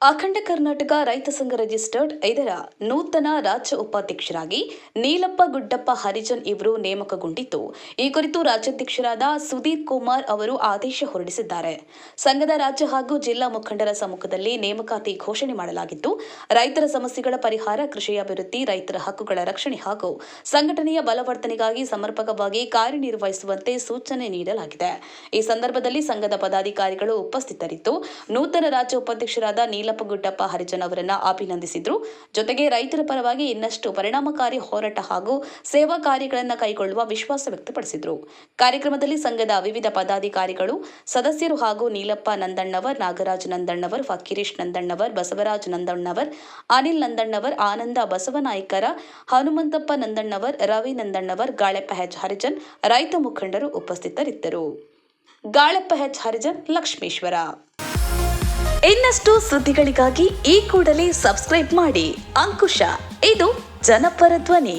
ಅಖಂಡ ಕರ್ನಾಟಕ ರೈತ ಸಂಘ ರಿಜಿಸ್ಟರ್ಡ್ ಇದರ ನೂತನ ರಾಜ್ಯ ಉಪಾಧ್ಯಕ್ಷರಾಗಿ ನೀಲಪ್ಪ ಗುಡ್ಡಪ್ಪ ಹರಿಜನ್ ಇವರು ನೇಮಕಗೊಂಡಿದ್ದು, ಈ ಕುರಿತು ರಾಜ್ಯಾಧ್ಯಕ್ಷರಾದ ಸುಧೀರ್ ಕುಮಾರ್ ಅವರು ಆದೇಶ ಹೊರಡಿಸಿದ್ದಾರೆ. ಸಂಘದ ರಾಜ್ಯ ಹಾಗೂ ಜಿಲ್ಲಾ ಮುಖಂಡರ ಸಮ್ಮುಖದಲ್ಲಿ ನೇಮಕಾತಿ ಘೋಷಣೆ ಮಾಡಲಾಗಿದ್ದು, ರೈತರ ಸಮಸ್ಯೆಗಳ ಪರಿಹಾರ, ಕೃಷಿ ಅಭಿವೃದ್ಧಿ, ರೈತರ ಹಕ್ಕುಗಳ ರಕ್ಷಣೆ ಹಾಗೂ ಸಂಘಟನೆಯ ಬಲವರ್ಧನೆಗಾಗಿ ಸಮರ್ಪಕವಾಗಿ ಕಾರ್ಯನಿರ್ವಹಿಸುವಂತೆ ಸೂಚನೆ ನೀಡಲಾಗಿದೆ. ಈ ಸಂದರ್ಭದಲ್ಲಿ ಸಂಘದ ಪದಾಧಿಕಾರಿಗಳು ಉಪಸ್ಥಿತರಿದ್ದು, ನೂತನ ರಾಜ್ಯ ಉಪಾಧ್ಯಕ್ಷರಾದ ನೀಲಪ್ಪ ಗುಡ್ಡಪ್ಪ ಹರಿಜನ್ ಅವರನ್ನ ಅಭಿನಂದಿಸಿದ್ರು. ಜೊತೆಗೆ ರೈತರ ಪರವಾಗಿ ಇನ್ನಷ್ಟು ಪರಿಣಾಮಕಾರಿ ಹೋರಾಟ ಹಾಗೂ ಸೇವಾ ಕಾರ್ಯಗಳನ್ನು ಕೈಗೊಳ್ಳುವ ವಿಶ್ವಾಸ ವ್ಯಕ್ತಪಡಿಸಿದರು. ಕಾರ್ಯಕ್ರಮದಲ್ಲಿ ಸಂಘದ ವಿವಿಧ ಪದಾಧಿಕಾರಿಗಳು, ಸದಸ್ಯರು ಹಾಗೂ ನೀಲಪ್ಪ ನಂದಣ್ಣವರ್, ನಾಗರಾಜ್ ನಂದಣ್ಣವರ್, ಫಕೀರೇಶ್ ನಂದಣ್ಣವರ್, ಬಸವರಾಜ್ ನಂದಣ್ಣವರ್, ಅನಿಲ್ ನಂದಣ್ಣವರ್, ಆನಂದ ಬಸವನಾಯ್ಕರ, ಹನುಮಂತಪ್ಪ ನಂದಣ್ಣವರ್, ರವಿ ನಂದಣ್ಣವರ್, ಗಾಳೆಪ್ಪ ಹೆಚ್ ಹರಿಜನ್, ರೈತ ಮುಖಂಡರು ಉಪಸ್ಥಿತರಿದ್ದರು. ಗಾಳೆಪ್ಪ ಹೆಚ್ ಹರಿಜನ್, ಲಕ್ಷ್ಮೇಶ್ವರ. ಇನ್ನಷ್ಟು ಸುದ್ದಿಗಳಿಗಾಗಿ ಈ ಕೂಡಲೇ ಸಬ್ಸ್ಕ್ರೈಬ್ ಮಾಡಿ. ಅಂಕುಶ, ಇದು ಜನಪರ ಧ್ವನಿ.